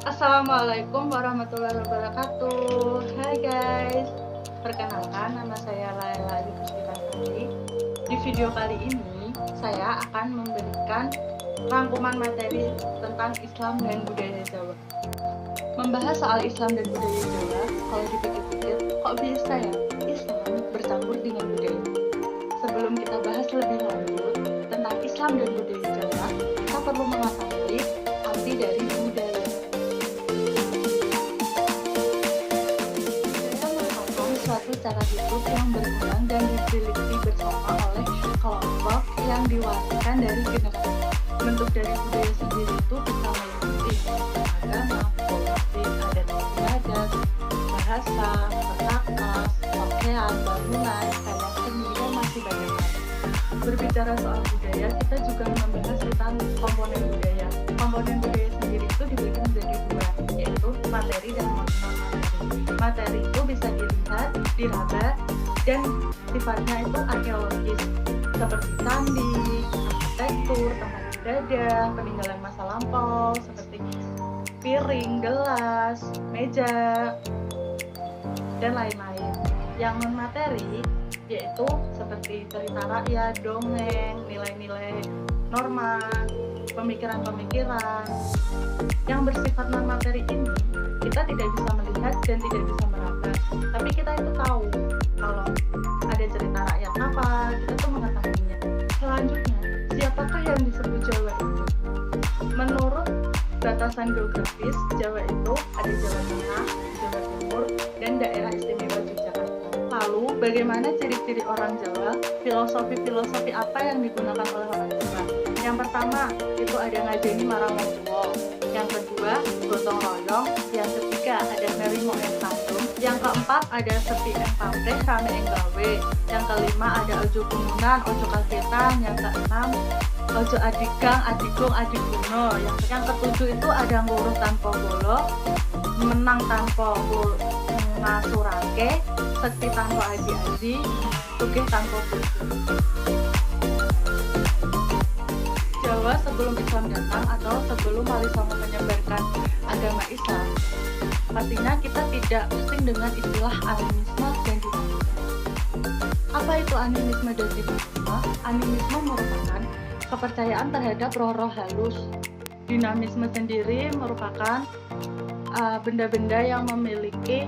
Assalamualaikum warahmatullahi wabarakatuh. Hai guys, perkenalkan nama saya Laila Yudhistira. Di video kali ini saya akan memberikan rangkuman materi tentang Islam dan budaya Jawa. Membahas soal Islam dan budaya Jawa, kalau dipikir-pikir, kok bisa ya Islam bercampur dengan budaya? Sebelum kita bahas lebih lanjut tentang Islam dan budaya Jawa, kita perlu mengetahui arti dari budaya. Suatu cara hidup yang berkembang dan diselidiki bersama oleh kelompok yang diwariskan dari generasi. Bentuk dari budaya sendiri itu bisa meliputi agama, politik, adat istiadat, bahasa, perkakas, pakaian, bangunan, karya seni, dan masih banyak lagi. Berbicara soal budaya, kita juga membahas tentang komponen budaya. Komponen budaya sendiri itu dibagi menjadi dua, yaitu materi dan non-materi. Materi itu bisa dilihat, diraba, dan sifatnya itu arkeologis, seperti candi, arsitektur, tempat ibadah, peninggalan masa lampau, seperti piring, gelas, meja, dan lain-lain. Yang non-materi yaitu seperti cerita rakyat, dongeng, nilai-nilai norma, pemikiran-pemikiran. Yang bersifat non-materi ini kita tidak bisa melihat dan tidak bisa meraba, tapi kita itu tahu kalau ada cerita rakyat apa, kita tuh mengetahuinya. Selanjutnya, siapakah yang disebut Jawa itu? Menurut batasan geografis, Jawa itu ada Jawa Tengah, Jawa Timur, dan daerah istimewa Yogyakarta. Lalu, bagaimana ciri-ciri orang Jawa? Filosofi-filosofi apa yang digunakan oleh orang Jawa? Yang pertama, itu ada ngajeni marang wong tuwa. Yang kedua, gotong royong. Yang ketiga, ada nerimo ing kandung. Yang keempat, ada sepi ing pamrih, rame ing gawe. Yang kelima, ada ojo kumunan, ojo kagetan. Yang keenam, ojo adigang, adigung, adiguno. Yang ketujuh itu ada nguruh tanpa bolo, menang tanpa ngasurake, sekti tanpa aji-aji, sugih tanpa buku. Jawa sebelum Islam datang atau sebelum Wali Songo menyebarkan agama Islam, pastinya kita tidak asing dengan istilah animisme dan dinamisme. Apa itu animisme dan dinamisme? Animisme merupakan kepercayaan terhadap roh-roh halus. Dinamisme sendiri merupakan benda-benda yang memiliki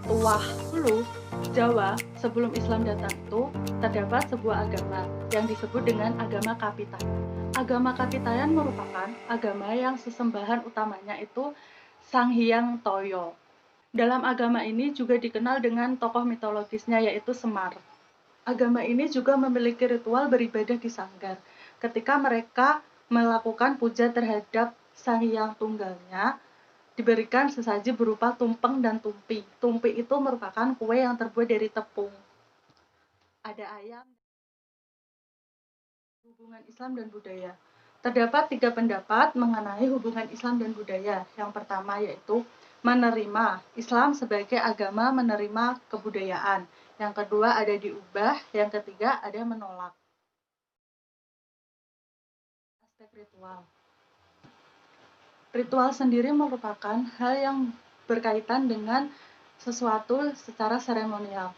tuah. Dulu Jawa sebelum Islam datang itu terdapat sebuah agama yang disebut dengan agama Kapitayan. Agama Kapitayan merupakan agama yang sesembahan utamanya itu Sang Hyang Toyo. Dalam agama ini juga dikenal dengan tokoh mitologisnya yaitu Semar. Agama ini juga memiliki ritual beribadah di sanggar. Ketika mereka melakukan puja terhadap Sang Hyang Tunggalnya, diberikan sesaji berupa tumpeng dan tumpi. Tumpi itu merupakan kue yang terbuat dari tepung. Ada ayam. Hubungan Islam dan budaya. Terdapat 3 pendapat mengenai hubungan Islam dan budaya. Yang pertama yaitu menerima Islam sebagai agama menerima kebudayaan. Yang kedua ada diubah. Yang ketiga ada menolak. Aspek ritual. Ritual sendiri merupakan hal yang berkaitan dengan sesuatu secara seremonial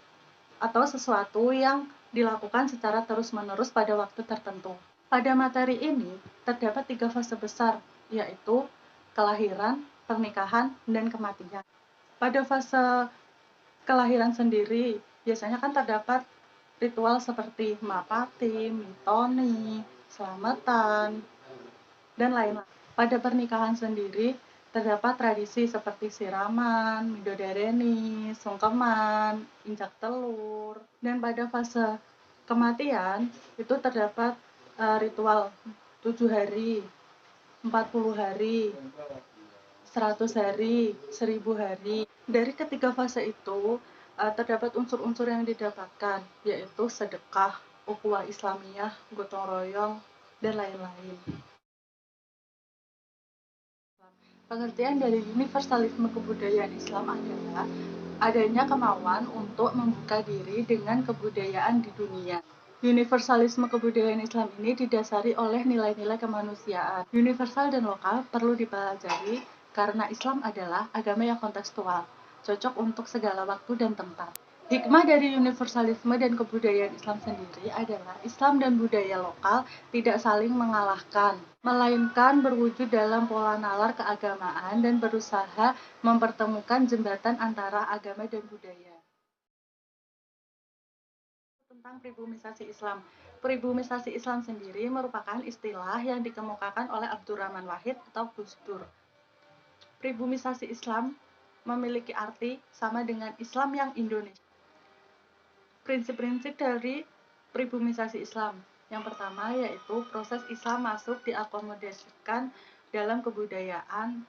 atau sesuatu yang dilakukan secara terus-menerus pada waktu tertentu. Pada materi ini terdapat 3 fase besar, yaitu kelahiran, pernikahan, dan kematian. Pada fase kelahiran sendiri, biasanya kan terdapat ritual seperti mapati, mitoni, selamatan, dan lain-lain. Pada pernikahan sendiri, terdapat tradisi seperti siraman, midodareni, sungkeman, injak telur. Dan pada fase kematian, itu terdapat ritual 7 hari, 40 hari, 100 hari, 1000 hari. Dari ketiga fase itu, terdapat unsur-unsur yang didapatkan, yaitu sedekah, ukhuwah Islamiyah, gotong royong, dan lain-lain. Pengertian dari universalisme kebudayaan Islam adalah adanya kemauan untuk membuka diri dengan kebudayaan di dunia. Universalisme kebudayaan Islam ini didasari oleh nilai-nilai kemanusiaan. Universal dan lokal perlu dipelajari karena Islam adalah agama yang kontekstual, cocok untuk segala waktu dan tempat. Hikmah dari universalisme dan kebudayaan Islam sendiri adalah Islam dan budaya lokal tidak saling mengalahkan, melainkan berwujud dalam pola nalar keagamaan dan berusaha mempertemukan jembatan antara agama dan budaya. Tentang pribumisasi Islam. Pribumisasi Islam sendiri merupakan istilah yang dikemukakan oleh Abdurrahman Wahid atau Gus Dur. Pribumisasi Islam memiliki arti sama dengan Islam yang Indonesia. Prinsip-prinsip dari pribumisasi Islam. Yang pertama yaitu proses Islam masuk diakomodasikan dalam kebudayaan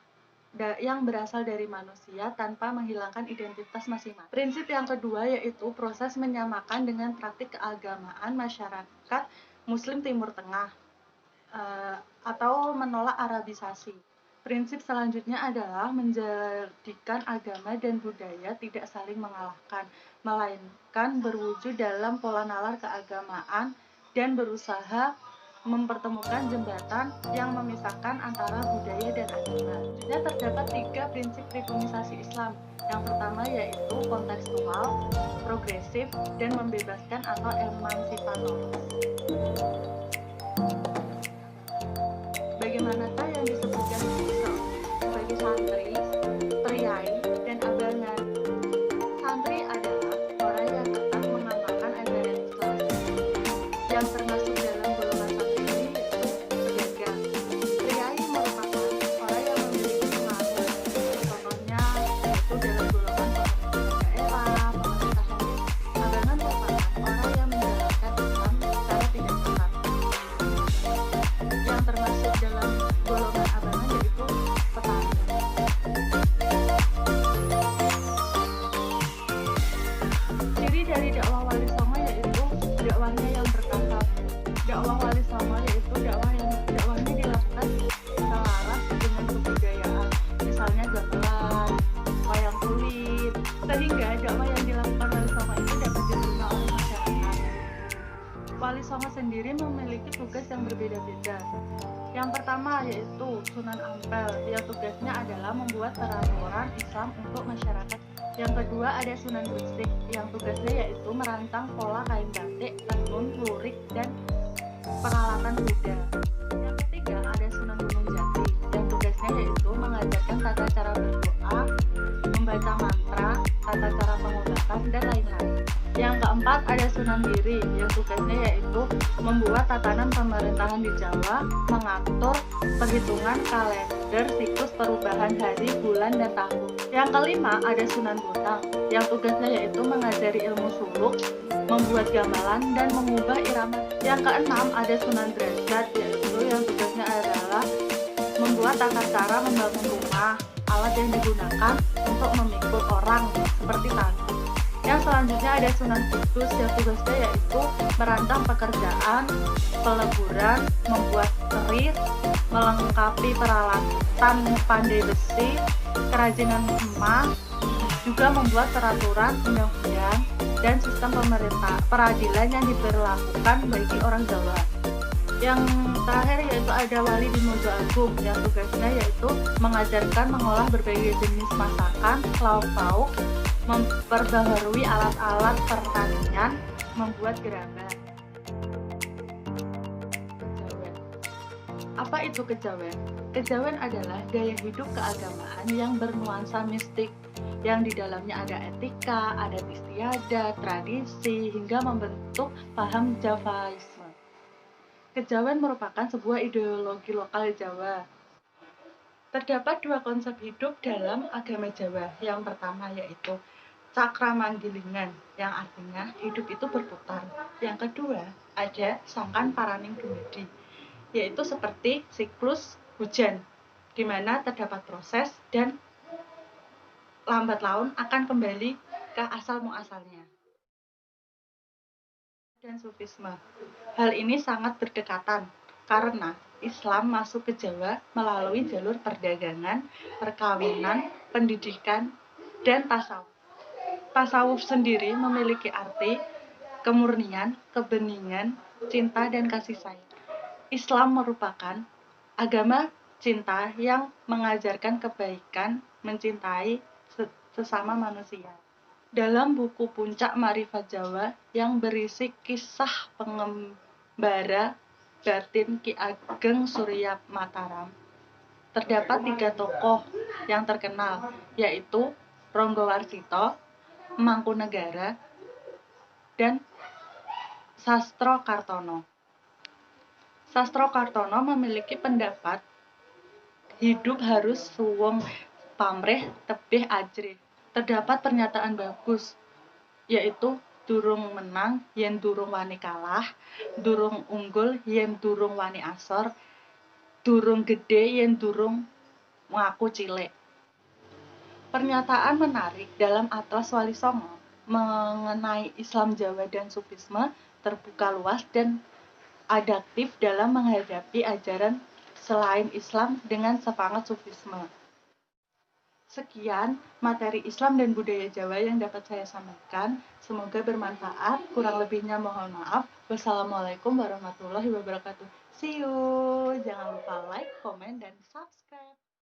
yang berasal dari manusia tanpa menghilangkan identitas masing-masing. Prinsip yang kedua yaitu proses menyamakan dengan praktik keagamaan masyarakat Muslim Timur Tengah atau menolak Arabisasi. Prinsip selanjutnya adalah menjadikan agama dan budaya tidak saling mengalahkan, melainkan berwujud dalam pola nalar keagamaan dan berusaha mempertemukan jembatan yang memisahkan antara budaya dan agama. Selanjutnya terdapat 3 prinsip pribumisasi Islam. Yang pertama yaitu kontekstual, progresif, dan membebaskan atau emansipatoris. Bagaimanakah yang disebutkan Islam bagi santri, priai, dan abangan? Santri adalah orang yang tetap mengamalkan ajaran Islam, yang termasuk dalam golongan santri ini yaitu pedagang. Priai merupakan orang yang memiliki pengaruh, contohnya yaitu dalam golongan pemerintah daerah, pemerintahan. Abangan merupakan orang yang menjalankan Islam secara tidak tetap, yang termasuk dalam golongan abangan yaitu petani. Ciri dari dakwah Wali Songo yaitu dakwahnya yang bertahap. Dakwah Wali Songo yaitu dakwahnya dilakukan selaras dengan kebudayaan, misalnya gamelan, wayang kulit, sehingga dakwah yang dilakukan Wali Songo itu dapat diterima oleh masyarakat. Wali Songo sendiri memiliki tugas yang berbeda-beda. Yang pertama yaitu Sunan Ampel, yang tugasnya adalah membuat peraturan Islam untuk masyarakat. Yang kedua ada Sunan Gresik, yang tugasnya yaitu merancang pola kain batik, tenun, lurik, dan peralatan kuda. Yang ketiga ada Sunan Gunung Jati, yang tugasnya yaitu mengajarkan tata cara berdoa, membaca mantra, tata cara pengobatan, dan lain-lain. Yang keempat ada Sunan Giri, yang tugasnya yaitu membuat tatanan pemerintahan di Jawa, mengatur perhitungan kalender siklus perubahan hari, bulan, dan tahun. Yang kelima ada Sunan Bonang, yang tugasnya yaitu mengajari ilmu suluk, membuat gamelan, dan mengubah irama. Yang keenam ada Sunan Derajat, yaitu yang tugasnya adalah membuat tata cara membangun rumah, alat yang digunakan untuk memikul orang seperti tangki. Yang selanjutnya ada Sunan Kudus, yang tugasnya yaitu merancang pekerjaan, peleburan, membuat keris, melengkapi peralatan pandai besi, kerajinan emas, juga membuat peraturan, undang-undang, dan sistem pemerintah peradilan yang diberlakukan bagi orang Jawa. Yang terakhir yaitu ada Wali di Mojo Agung, yang tugasnya yaitu mengajarkan mengolah berbagai jenis masakan, lauk pauk, memperbaharui alat-alat pertanian, membuat gerabah. Kejawen. Apa itu kejawen? Kejawen adalah gaya hidup keagamaan yang bernuansa mistik, yang di dalamnya ada etika, adat istiadat, tradisi, hingga membentuk paham Javaisme. Kejawen merupakan sebuah ideologi lokal Jawa. Terdapat 2 konsep hidup dalam agama Jawa. Yang pertama yaitu cakramanggilingan, yang artinya hidup itu berputar. Yang kedua ada sangkan paraning dumadi, yaitu seperti siklus hujan, di mana terdapat proses dan lambat laun akan kembali ke asal muasalnya. Dan Sufisme. Hal ini sangat berdekatan karena Islam masuk ke Jawa melalui jalur perdagangan, perkawinan, pendidikan, dan tasawuf. Tasawuf sendiri memiliki arti kemurnian, kebeningan, cinta, dan kasih sayang. Islam merupakan agama cinta yang mengajarkan kebaikan, mencintai sesama manusia. Dalam buku Puncak Marifat Jawa yang berisi kisah pengembara batin Ki Ageng Surya Mataram, terdapat 3 tokoh yang terkenal, yaitu Ronggowarsito, Mangkunegara, dan Sastro Kartono. Sastro Kartono memiliki pendapat hidup harus suwung pamrih tebih ajrih. Terdapat pernyataan bagus, yaitu durung menang yen durung wani kalah, durung unggul yen durung wani asor, durung gede yen durung ngaku cilik. Pernyataan menarik dalam Atlas Wali Songo mengenai Islam Jawa dan Sufisme terbuka luas dan adaptif dalam menghadapi ajaran selain Islam dengan semangat Sufisme. Sekian materi Islam dan budaya Jawa yang dapat saya sampaikan. Semoga bermanfaat. Kurang lebihnya mohon maaf. Wassalamualaikum warahmatullahi wabarakatuh. See you. Jangan lupa like, komen, dan subscribe.